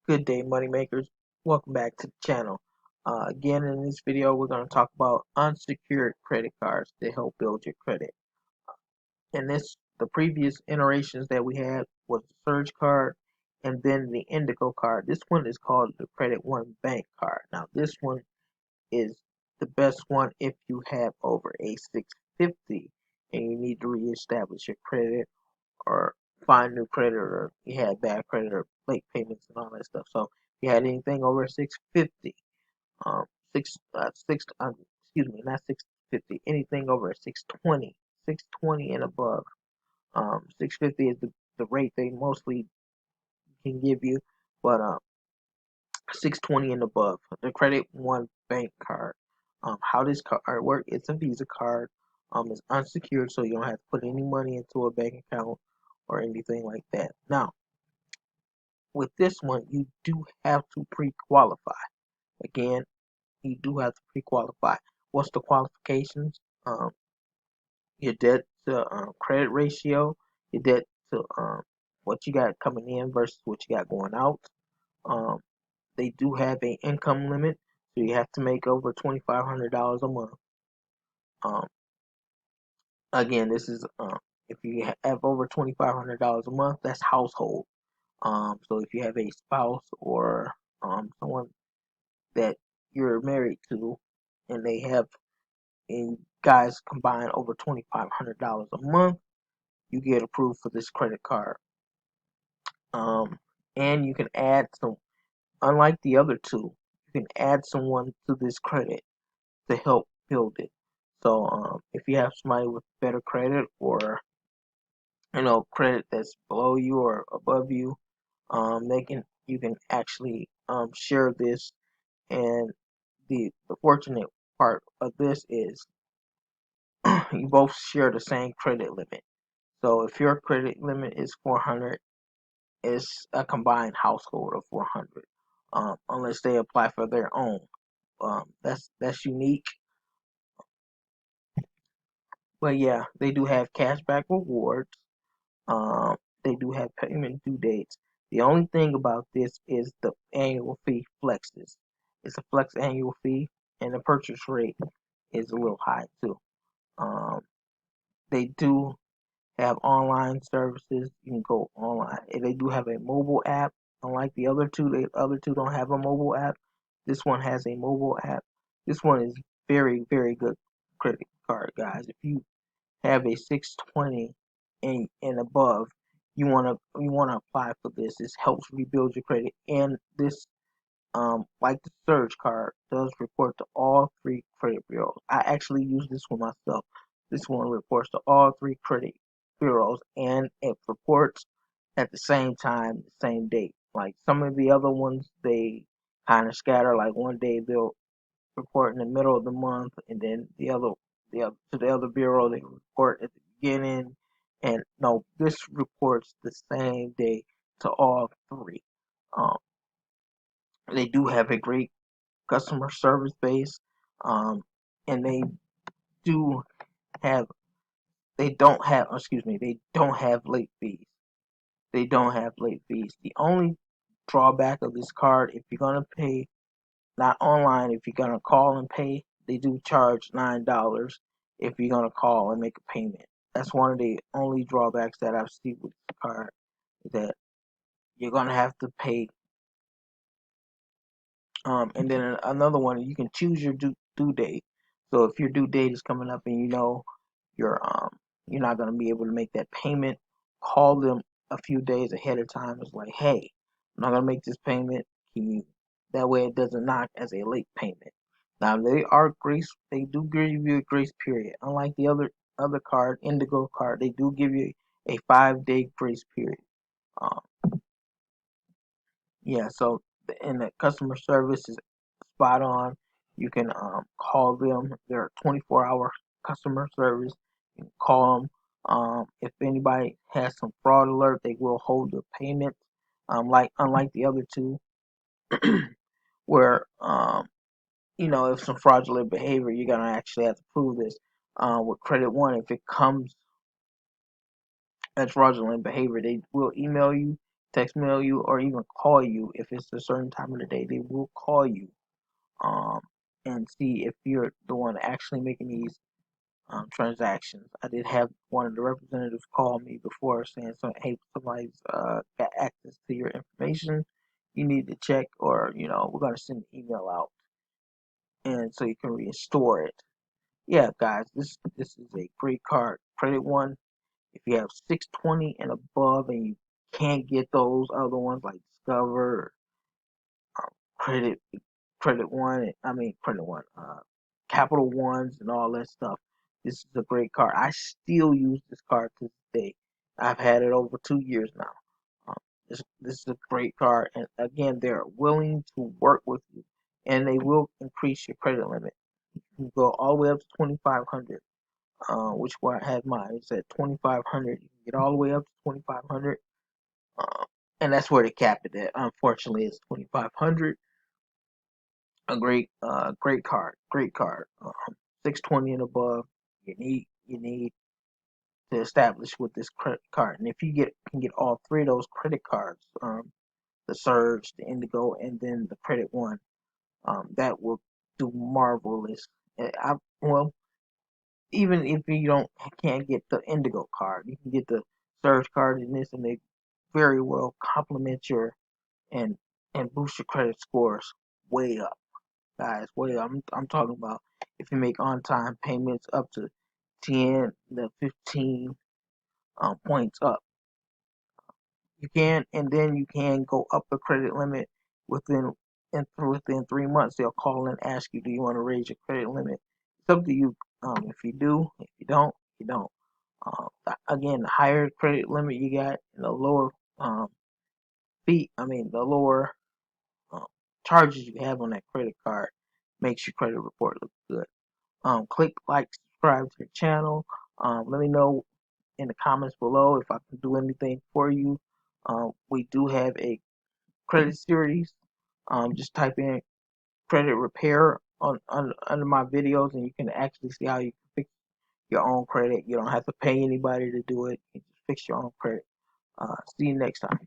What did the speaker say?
Good day, money makers. Welcome back to the channel. Again, in this video, we're going to talk about unsecured credit cards to help build your credit. The previous iterations that we had was the Surge card and then the Indigo card. This one is called the Credit One Bank card. Now, this one is the best one if you have over a 650 and you need to reestablish your credit or find new credit, or you had bad credit or late payments and all that stuff. So if you had anything over 650, um, excuse me, not 650, anything over 620, 620 and above. 650 is the rate they mostly can give you, but 620 and above. The Credit One Bank card. How this card works? It's a Visa card. It's unsecured, so you don't have to put any money into a bank account or anything like that. Now, with this one, you do have to pre-qualify. Again, you do have to pre-qualify. What's the qualifications? Your debt to credit ratio, your debt to what you got coming in versus what you got going out. Um, they do have an income limit, so you have to make over $2,500 a month. Um, Again, this is if you have over $2,500 a month, that's household. So if you have a spouse or someone that you're married to, and they have, and guys combine over $2,500 a month, you get approved for this credit card. And you can add some, unlike the other two, you can add someone to this credit to help build it. So if you have somebody with better credit, or credit that's below you or above you, you can actually share this. And the fortunate part of this is you both share the same credit limit. So if your credit limit is 400, it's a combined household of 400, unless they apply for their own. That's unique. But yeah, they do have cashback rewards. They do have payment due dates. The only thing about this is the annual fee flexes. It's a flex annual fee, and the purchase rate is a little high too. Um, they do have online services. You can go online. And they do have a mobile app. Unlike the other two don't have a mobile app. This one has a mobile app. This one is very, very good credit card, guys. If you have a 620 and above, you wanna apply for this. This helps rebuild your credit, and this like the Surge card does report to all three credit bureaus. I actually use this one myself. This one reports to all three credit bureaus, and it reports at the same time, the same date. Like some of the other ones, they kind of scatter. Like one day they'll report in the middle of the month, and then the other bureau they report at the beginning. And no, this reports the same day to all three. Um, they do have a great customer service base, um, and do have they don't have they don't have late fees. They don't have late fees. The only drawback of this card, if you're gonna pay not online, if you're gonna call and pay, they do charge $9 if you're gonna call and make a payment. That's one of the only drawbacks that I've seen with the card, that you're gonna have to pay. And then another one, you can choose your due date. So if your due date is coming up and you're you're not gonna be able to make that payment, call them a few days ahead of time. It's like, hey, I'm not gonna make this payment. Can you? That way it doesn't knock as a late payment. Now they do give you a grace period. Unlike the other card, Indigo card, they do give you a 5-day grace period. Um, yeah, so and the customer service is spot on. You can call them. They're 24-hour customer service. You can call them. If anybody has some fraud alert, they will hold the payment. Unlike the other two, where if some fraudulent behavior, you're gonna actually have to prove this. With Credit One, if it comes as fraudulent behavior, they will email you, text mail you, or even call you. If it's a certain time of the day, they will call you um, and see if you're the one actually making these transactions. I did have one of the representatives call me before saying, "Hey, somebody's got access to your information. You need to check, or we're gonna send an email out, and so you can restore it." Yeah, guys, this is a great card. Credit One. If you have 620 and above, and you can't get those other ones like Discover, Credit Credit One, Credit One, Capital Ones, and all that stuff. This is a great card. I still use this card to this day. I've had it over 2 years now. Um, this is a great card, and again, they're willing to work with you, and they will increase your credit limit. You can go all the way up to 2,500, which one I had mine. It's at 2,500. You can get all the way up to 2,500, and that's where they cap it at. Unfortunately, it's 2,500. A great card, great card. 620 and above, you need to establish with this credit card. And if you can get all three of those credit cards, the Surge, the Indigo, and then the Credit One, that will do marvelous. Well, even if you can't get the Indigo card, you can get the Surge card in this, and they very well complement your and boost your credit scores way up, guys. Way up. I'm talking about if you make on time payments up to 10 to 15 points up. You can, and then you can go up the credit limit within 3 months. They'll call and ask you, do you want to raise your credit limit? It's up to you. If you do, if you don't, you don't. Again, the higher credit limit you got, and the lower the lower um, charges you have on that credit card makes your credit report look good. Click like, subscribe to the channel. Let me know in the comments below if I can do anything for you. We do have a credit series. Just type in credit repair under my videos, and you can actually see how you can fix your own credit. You don't have to pay anybody to do it. You just fix your own credit. See you next time.